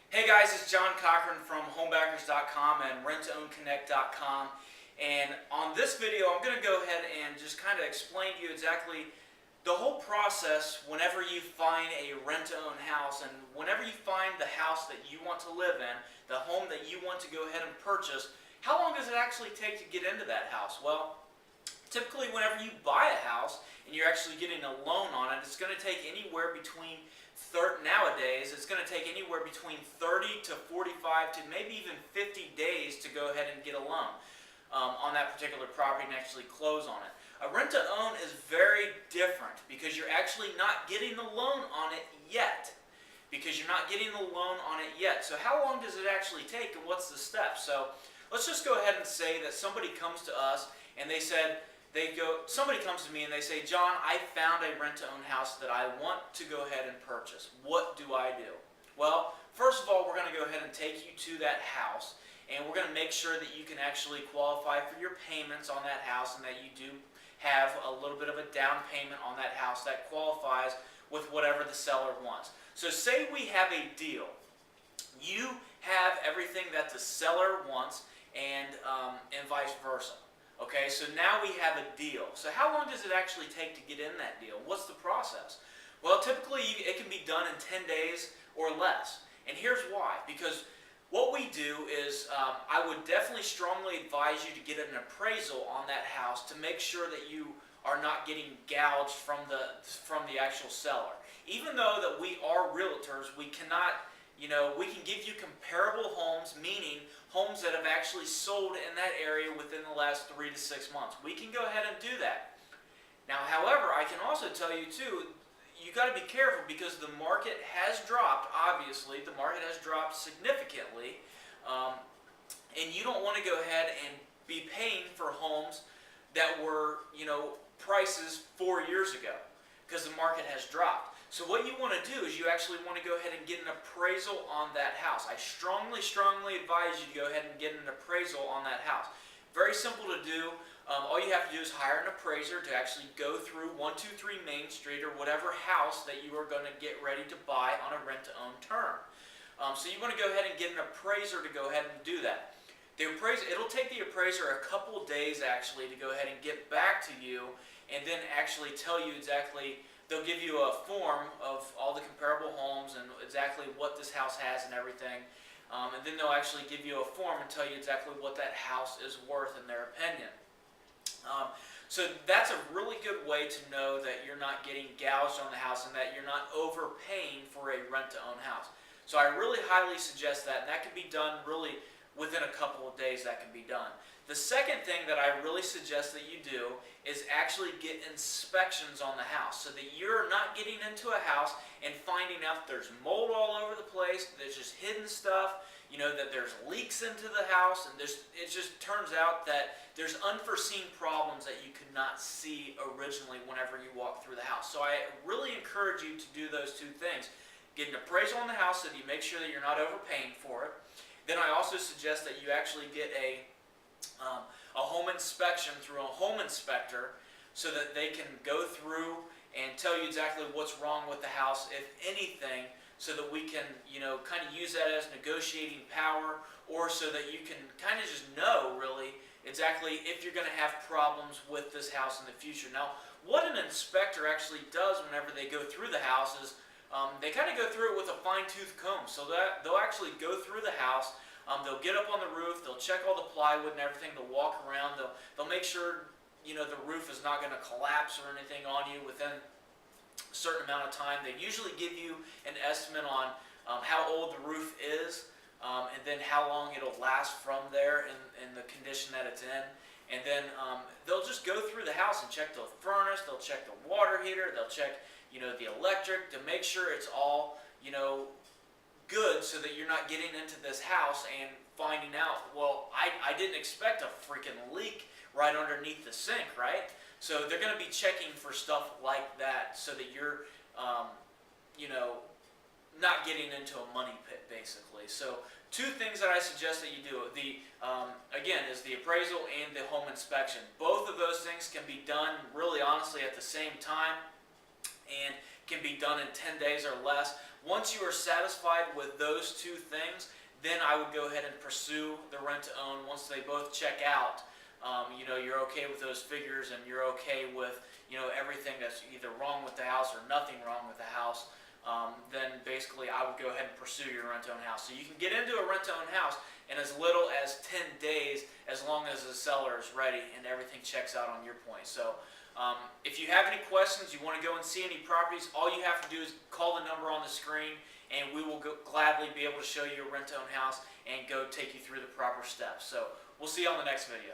Hey guys, it's John Cochran from homebackers.com and rentoownconnect.com. And on this video, I'm going to go ahead and just kind of explain to you exactly the whole process whenever you find a rent-to-own house and whenever you find the house that you want to live in, the home that you want to go ahead and purchase. How long does it actually take to get into that house? Well, typically whenever you buy a house and you're actually getting a loan on it, it's going to take anywhere between nowadays it's going to take anywhere between 30 to 45 to maybe even 50 days to go ahead and get a loan on that particular property and actually close on it. A rent-to-own is very different because you're actually not getting the loan on it yet. So how long does it actually take and what's the steps? So let's just go ahead and say that somebody comes to us and somebody comes to me and they say, John, I found a rent-to-own house that I want to go ahead and purchase. What do I do? Well, first of all, we're going to go ahead and take you to that house, and we're going to make sure that you can actually qualify for your payments on that house and that you do have a little bit of a down payment on that house that qualifies with whatever the seller wants. So say we have a deal. You have everything that the seller wants and vice versa. Okay, so now we have a deal. So how long does it actually take to get in that deal? What's the process? Well, typically it can be done in 10 days or less. And here's why. Because what we do is I would definitely strongly advise you to get an appraisal on that house to make sure that you are not getting gouged from the actual seller. Even though that we are realtors, we cannot, we can give you comparable homes, meaning homes that have actually sold in that area within the last 3 to 6 months. We can go ahead and do that. Now, however, I can also tell you too, you got to be careful because the market has dropped. Obviously, the market has dropped significantly, and you don't want to go ahead and be paying for homes that were, prices 4 years ago because the market has dropped. So what you want to do is you actually want to go ahead and get an appraisal on that house. I strongly advise you to go ahead and get an appraisal on that house. Very simple to do. All you have to do is hire an appraiser to actually go through 123 Main Street or whatever house that you are going to get ready to buy on a rent-to-own term. So you want to go ahead and get an appraiser to go ahead and do that. It'll take the appraiser a couple days actually to go ahead and get back to you and then actually tell you exactly. They'll give you a form of all the comparable homes and exactly what this house has and everything. And then they'll actually give you a form and tell you exactly what that house is worth in their opinion. So that's a really good way to know that you're not getting gouged on the house and that you're not overpaying for a rent-to-own house. So I really highly suggest that, and that can be done really within a couple of days. That can be done. The second thing that I really suggest that you do is actually get inspections on the house so that you're not getting into a house and finding out there's mold all over the place, there's just hidden stuff, that there's leaks into the house, and it just turns out that there's unforeseen problems that you could not see originally whenever you walk through the house. So I really encourage you to do those two things. Get an appraisal on the house so that you make sure that you're not overpaying for it. Then I also suggest that you actually get a home inspection through a home inspector so that they can go through and tell you exactly what's wrong with the house, if anything, so that we can, kind of use that as negotiating power, or so that you can kind of just know really exactly if you're going to have problems with this house in the future. Now, what an inspector actually does whenever they go through the house is they kind of go through it with a fine-tooth comb. So that they'll actually go through the house. They'll get up on the roof, they'll check all the plywood and everything, they'll walk around, they'll make sure the roof is not going to collapse or anything on you within a certain amount of time. They usually give you an estimate on how old the roof is and then how long it'll last from there in the condition that it's in. And then they'll just go through the house and check the furnace, they'll check the water heater, they'll check the electric to make sure it's all good so that you're not getting into this house and finding out, well, I didn't expect a freaking leak right underneath the sink, right? So they're going to be checking for stuff like that so that you're, not getting into a money pit, basically. So two things that I suggest that you do, again, is the appraisal and the home inspection. Both of those things can be done really honestly at the same time. And can be done in 10 days or less. Once you are satisfied with those two things, then I would go ahead and pursue the rent-to-own. Once they both check out, you're okay with those figures and you're okay with, everything that's either wrong with the house or nothing wrong with the house, then basically I would go ahead and pursue your rent-to-own house. So you can get into a rent-to-own house in as little as 10 days, as long as the seller is ready and everything checks out on your point. So if you have any questions, you want to go and see any properties, all you have to do is call the number on the screen, and we will gladly be able to show you a rent-to-own house and go take you through the proper steps. So we'll see you on the next video.